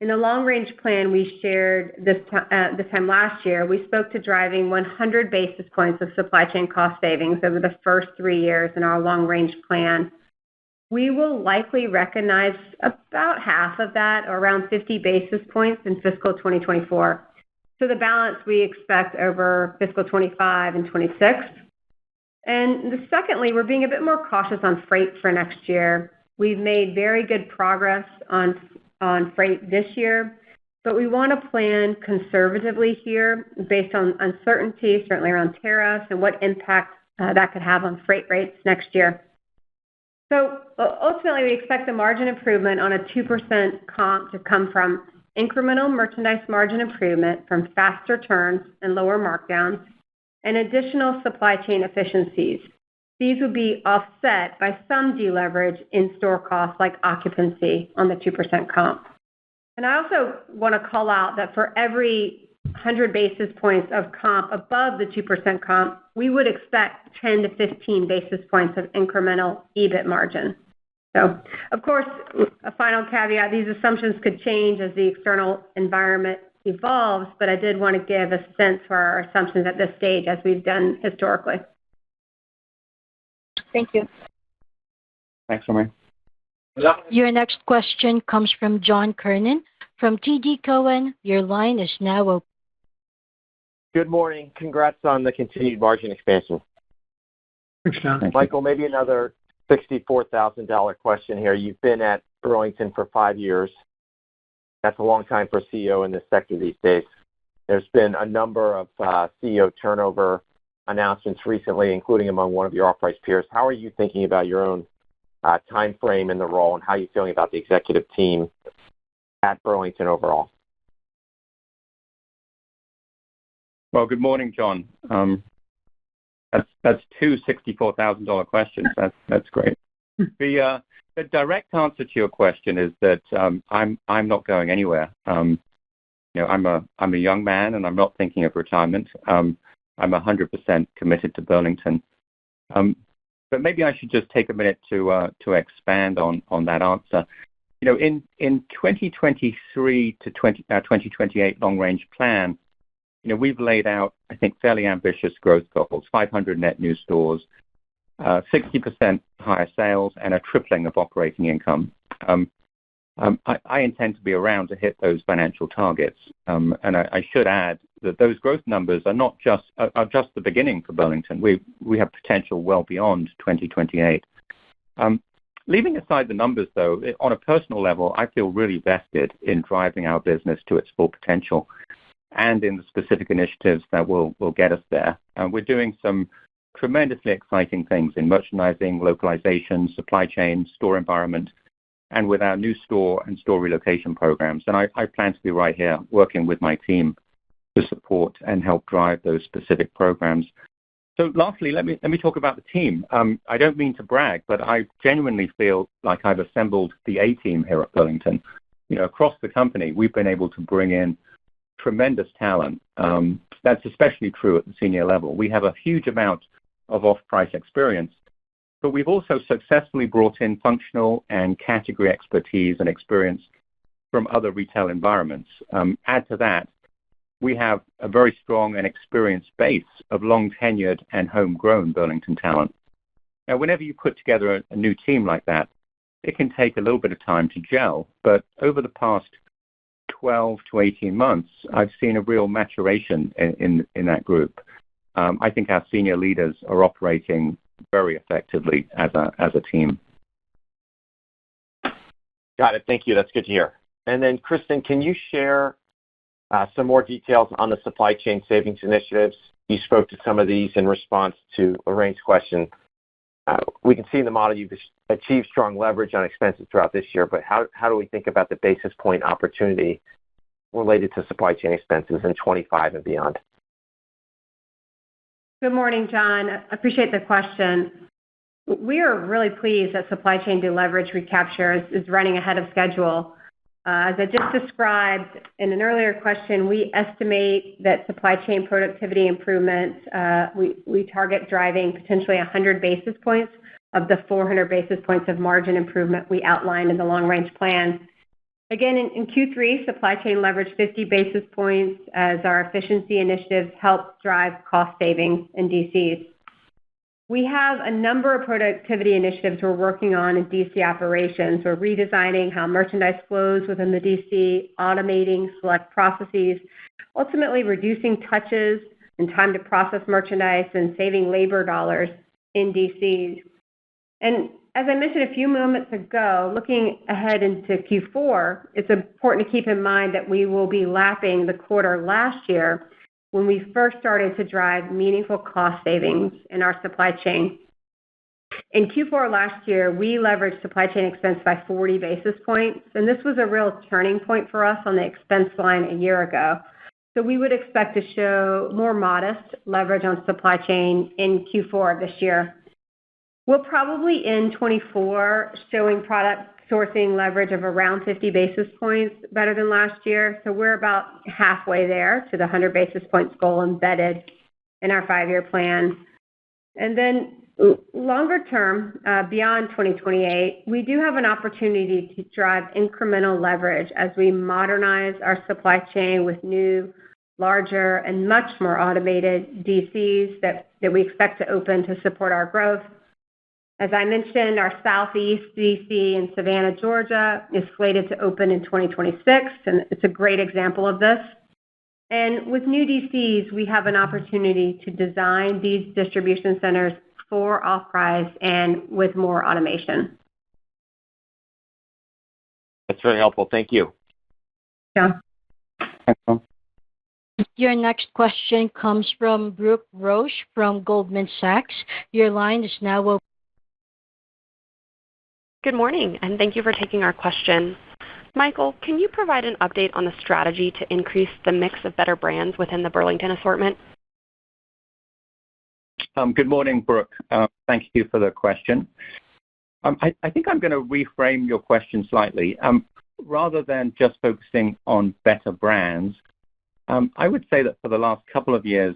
In the long-range plan we shared this time last year, we spoke to driving 100 basis points of supply chain cost savings over the first 3 years in our long-range plan. We will likely recognize about half of that, or around 50 basis points, in fiscal 2024. So the balance we expect over fiscal 25 and 26. And secondly, we're being a bit more cautious on freight for next year. We've made very good progress on freight this year, but we want to plan conservatively here based on uncertainty, certainly around tariffs and what impact that could have on freight rates next year. So ultimately, we expect the margin improvement on a 2% comp to come from incremental merchandise margin improvement from faster turns and lower markdowns, and additional supply chain efficiencies. These would be offset by some deleverage in store costs like occupancy on the 2% comp. And I also want to call out that for every 100 basis points of comp above the 2% comp, we would expect 10 to 15 basis points of incremental EBIT margin. So, of course, a final caveat, these assumptions could change as the external environment evolves, but I did want to give a sense for our assumptions at this stage, as we've done historically. Thank you. Thanks, Romy. Your next question comes from John Kernan from TD Cowen. Your line is now open. Good morning. Congrats on the continued margin expansion. Thanks, John. Michael, maybe another $64,000 question here. You've been at Burlington for 5 years. That's a long time for a CEO in this sector these days. There's been a number of CEO turnover announcements recently, including among one of your off-price peers. How are you thinking about your own time frame in the role, and how are you feeling about the executive team at Burlington overall? Well, good morning, John. That's two $64,000 questions. That's great. The direct answer to your question is that I'm not going anywhere. I'm a young man, and I'm not thinking of retirement. I'm 100% committed to Burlington. But maybe I should just take a minute to expand on that answer. In 2023 to 2028 long range plan, we've laid out, I think, fairly ambitious growth goals: 500 net new stores, 60% higher sales, and a tripling of operating income. I intend to be around to hit those financial targets. And I should add that those growth numbers are just the beginning for Burlington. We have potential well beyond 2028. Leaving aside the numbers, though, on a personal level, I feel really vested in driving our business to its full potential and in the specific initiatives that will get us there. We're doing some tremendously exciting things in merchandising, localization, supply chain, store environment, and with our new store and store relocation programs. And I plan to be right here working with my team to support and help drive those specific programs. So lastly, let me talk about the team. I don't mean to brag, but I genuinely feel like I've assembled the A-team here at Burlington. Across the company, we've been able to bring in tremendous talent. That's especially true at the senior level. We have a huge amount of off-price experience, but we've also successfully brought in functional and category expertise and experience from other retail environments. Add to that, we have a very strong and experienced base of long-tenured and homegrown Burlington talent. Now, whenever you put together a new team like that, it can take a little bit of time to gel, but over the past 12 to 18 months, I've seen a real maturation in that group. I think our senior leaders are operating very effectively as a team. Got it. Thank you. That's good to hear. And then, Kristen, can you share some more details on the supply chain savings initiatives? You spoke to some of these in response to Lorraine's question. We can see in the model you've achieved strong leverage on expenses throughout this year, but how do we think about the basis point opportunity related to supply chain expenses in 25 and beyond? Good morning, John. I appreciate the question. We are really pleased that supply chain deleverage recapture is running ahead of schedule. As I just described in an earlier question, we estimate that supply chain productivity improvements, we target driving potentially 100 basis points of the 400 basis points of margin improvement we outlined in the long-range plan. Again, in Q3, supply chain leveraged 50 basis points as our efficiency initiatives help drive cost savings in DCs. We have a number of productivity initiatives we're working on in DC operations. We're redesigning how merchandise flows within the DC, automating select processes, ultimately reducing touches and time to process merchandise and saving labor dollars in DCs. And as I mentioned a few moments ago, looking ahead into Q4, it's important to keep in mind that we will be lapping the quarter last year when we first started to drive meaningful cost savings in our supply chain. In Q4 last year, we leveraged supply chain expense by 40 basis points, and this was a real turning point for us on the expense line a year ago. So we would expect to show more modest leverage on supply chain in Q4 of this year. We'll probably end 24 showing product sourcing leverage of around 50 basis points better than last year. So we're about halfway there to the 100 basis points goal embedded in our 5-year plan. And then longer term, beyond 2028, we do have an opportunity to drive incremental leverage as we modernize our supply chain with new, larger, and much more automated DCs that we expect to open to support our growth. As I mentioned, our Southeast DC in Savannah, Georgia, is slated to open in 2026, and it's a great example of this. And with new DCs, we have an opportunity to design these distribution centers for off-price and with more automation. That's very helpful. Thank you. John. Excellent. Your next question comes from Brooke Roche from Goldman Sachs. Your line is now open. Good morning, and thank you for taking our question. Michael, can you provide an update on the strategy to increase the mix of better brands within the Burlington assortment? Good morning, Brooke. Thank you for the question. I think I'm going to reframe your question slightly. Rather than just focusing on better brands, I would say that for the last couple of years,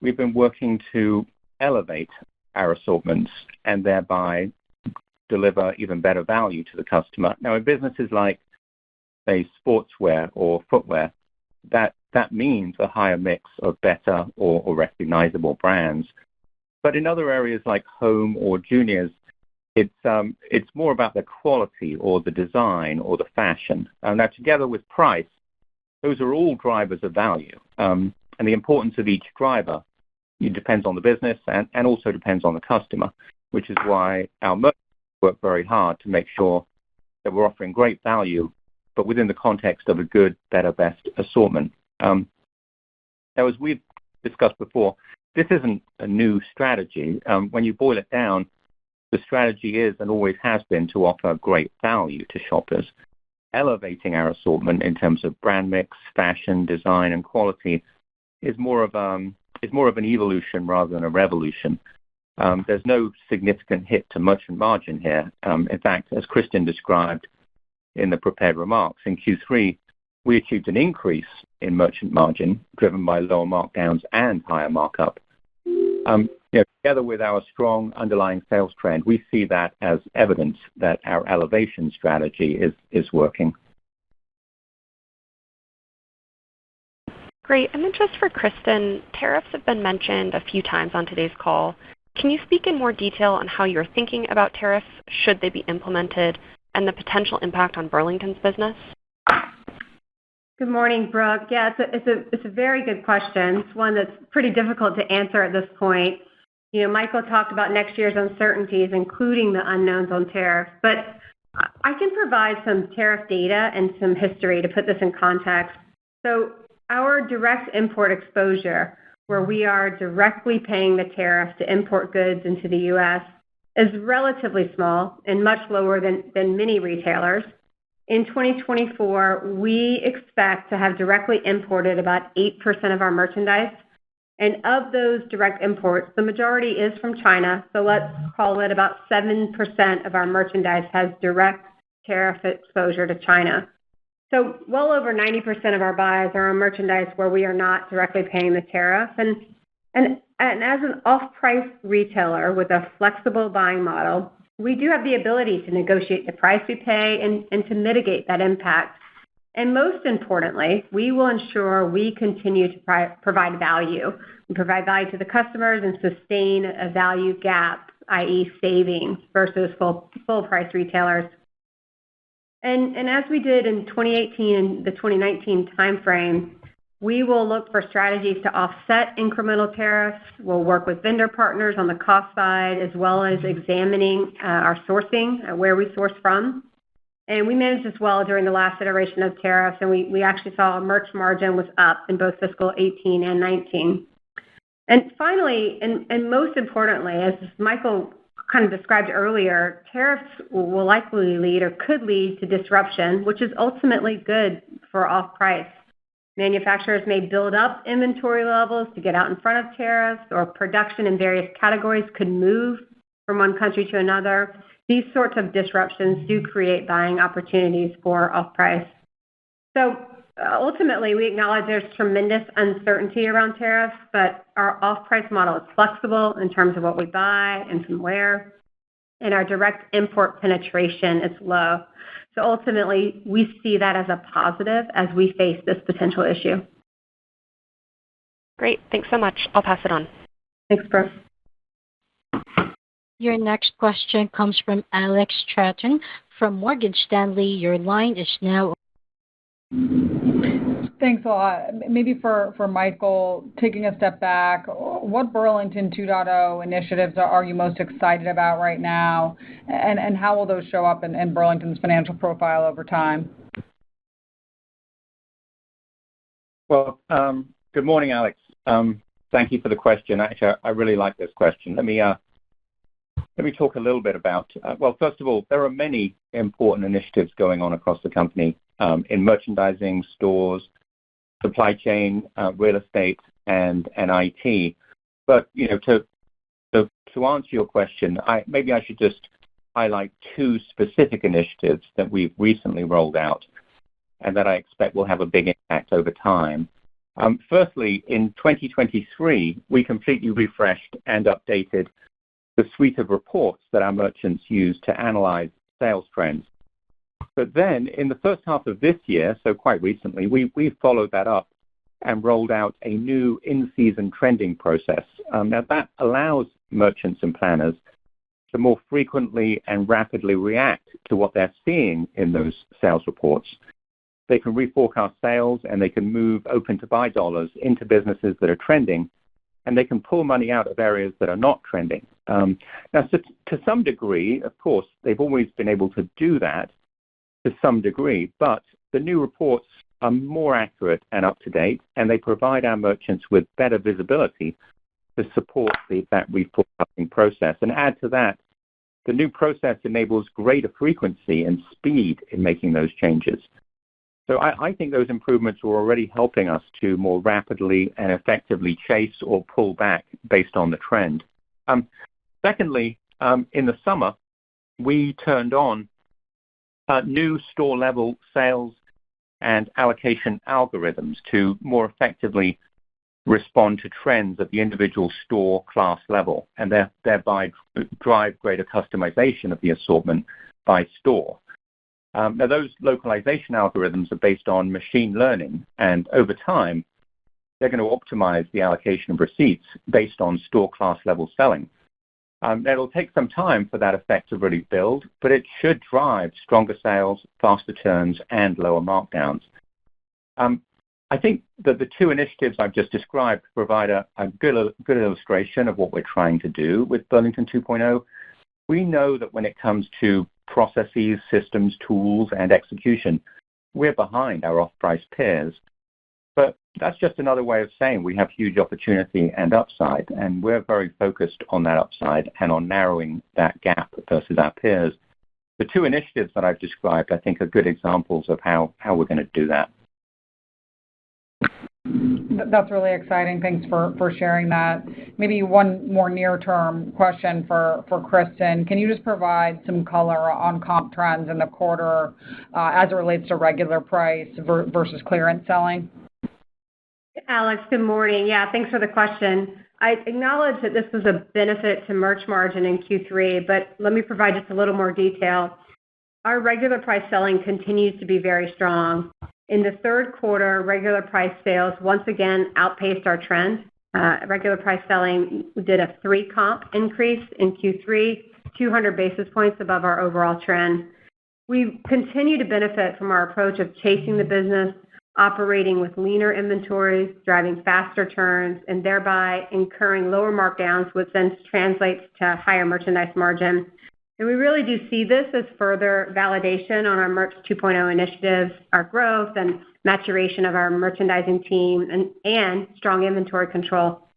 we've been working to elevate our assortments and thereby deliver even better value to the customer. Now, in businesses like, say, sportswear or footwear, that means a higher mix of better or recognizable brands. But in other areas like home or juniors, it's more about the quality or the design or the fashion. Now, together with price, those are all drivers of value. And the importance of each driver depends on the business and also depends on the customer, which is why our merchants work very hard to make sure that we're offering great value, but within the context of a good, better, best assortment. Now, as we've discussed before, this isn't a new strategy. When you boil it down, the strategy is and always has been to offer great value to shoppers. Elevating our assortment in terms of brand mix, fashion, design, and quality is more of an evolution rather than a revolution. There's no significant hit to merchant margin here. In fact, as Kristen described in the prepared remarks, in Q3, we achieved an increase in merchant margin driven by lower markdowns and higher markup. Together with our strong underlying sales trend, we see that as evidence that our elevation strategy is working. Great. And then just for Kristen, tariffs have been mentioned a few times on today's call. Can you speak in more detail on how you're thinking about tariffs, should they be implemented, and the potential impact on Burlington's business? Good morning, Brooke. Yeah, it's a very good question. It's one that's pretty difficult to answer at this point. Michael talked about next year's uncertainties, including the unknowns on tariffs, but I can provide some tariff data and some history to put this in context. So our direct import exposure, where we are directly paying the tariff to import goods into the U.S., is relatively small and much lower than many retailers. In 2024, we expect to have directly imported about 8% of our merchandise. And of those direct imports, the majority is from China. So let's call it about 7% of our merchandise has direct tariff exposure to China. So well over 90% of our buys are on merchandise where we are not directly paying the tariff. And as an off-price retailer with a flexible buying model, we do have the ability to negotiate the price we pay and to mitigate that impact. And most importantly, we will ensure we continue to provide value. We provide value to the customers and sustain a value gap, i.e. savings versus full price retailers. And as we did in 2018 and the 2019 timeframe, we will look for strategies to offset incremental tariffs. We'll work with vendor partners on the cost side, as well as examining our sourcing, where we source from. And we managed this well during the last iteration of tariffs, and we actually saw our merch margin was up in both fiscal 18 and 19. And finally, and most importantly, as Michael kind of described earlier, tariffs will likely lead or could lead to disruption, which is ultimately good for off-price. Manufacturers may build up inventory levels to get out in front of tariffs, or production in various categories could move from one country to another. These sorts of disruptions do create buying opportunities for off-price. So ultimately, we acknowledge there's tremendous uncertainty around tariffs, but our off-price model is flexible in terms of what we buy and from where, and our direct import penetration is low. So ultimately, we see that as a positive as we face this potential issue. Great. Thanks so much. I'll pass it on. Thanks, Brooke. Your next question comes from Alex Stratton from Morgan Stanley. Your line is now open. Thanks a lot. Maybe for Michael, taking a step back, what Burlington 2.0 initiatives are you most excited about right now, and how will those show up in Burlington's financial profile over time? Well, good morning, Alex. Thank you for the question. Actually, I really like this question. Let me talk a little bit about, well, first of all, there are many important initiatives going on across the company in merchandising, stores, supply chain, real estate, and IT. But, to answer your question, maybe I should just highlight two specific initiatives that we've recently rolled out and that I expect will have a big impact over time. Firstly, in 2023, we completely refreshed and updated the suite of reports that our merchants use to analyze sales trends. But then, in the first half of this year, so quite recently, we followed that up and rolled out a new in-season trending process. Now, that allows merchants and planners to more frequently and rapidly react to what they're seeing in those sales reports. They can reforecast sales, and they can move open-to-buy dollars into businesses that are trending, and they can pull money out of areas that are not trending. Now, so to some degree, of course, they've always been able to do that to some degree, but the new reports are more accurate and up-to-date, and they provide our merchants with better visibility to support that reforecasting process. And add to that, the new process enables greater frequency and speed in making those changes. So I think those improvements are already helping us to more rapidly and effectively chase or pull back based on the trend. Secondly, in the summer, we turned on new store-level sales and allocation algorithms to more effectively respond to trends at the individual store class level, and thereby drive greater customization of the assortment by store. Now, those localization algorithms are based on machine learning, and over time, they're going to optimize the allocation of receipts based on store class level selling. It'll take some time for that effect to really build, but it should drive stronger sales, faster turns, and lower markdowns. I think that the two initiatives I've just described provide a good illustration of what we're trying to do with Burlington 2.0. We know that when it comes to processes, systems, tools, and execution, we're behind our off-price peers. But that's just another way of saying we have huge opportunity and upside, and we're very focused on that upside and on narrowing that gap versus our peers. The two initiatives that I've described, I think, are good examples of how we're going to do that. That's really exciting. Thanks for sharing that. Maybe one more near-term question for Kristen. Can you just provide some color on comp trends in the quarter as it relates to regular price versus clearance selling? Alex, good morning. Yeah, thanks for the question. I acknowledge that this was a benefit to merch margin in Q3, but let me provide just a little more detail. our regular price selling continues to be very strong. In the third quarter, regular price sales once again outpaced our trend. Regular price selling did a 3 comp increase in Q3, 200 basis points above our overall trend. We continue to benefit from our approach of chasing the business, operating with leaner inventories, driving faster turns, and thereby incurring lower markdowns, which then translates to higher merchandise margin. And we really do see this as further validation on our Merch 2.0 initiatives, our growth and maturation of our merchandising team, and strong inventory control.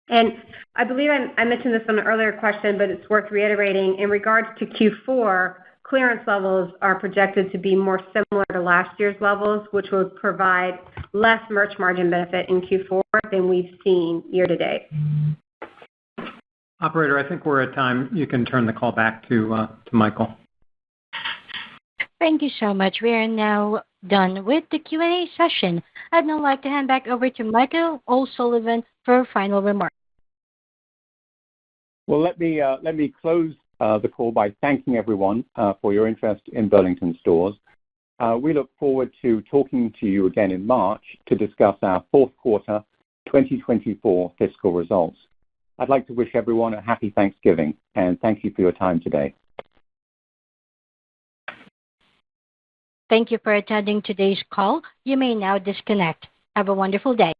And I believe I mentioned this on an earlier question, but it's worth reiterating. In regards to Q4, clearance levels are projected to be more similar to last year's levels, which will provide less merch margin benefit in Q4 than we've seen year to date. Operator, I think we're at time. You can turn the call back to Michael. Thank you so much. We are now done with the Q&A session. I'd now like to hand back over to Michael O'Sullivan for final remarks. Well, let me close the call by thanking everyone for your interest in Burlington Stores. We look forward to talking to you again in March to discuss our fourth quarter 2024 fiscal results. I'd like to wish everyone a happy Thanksgiving, and thank you for your time today. Thank you for attending today's call. You may now disconnect. Have a wonderful day.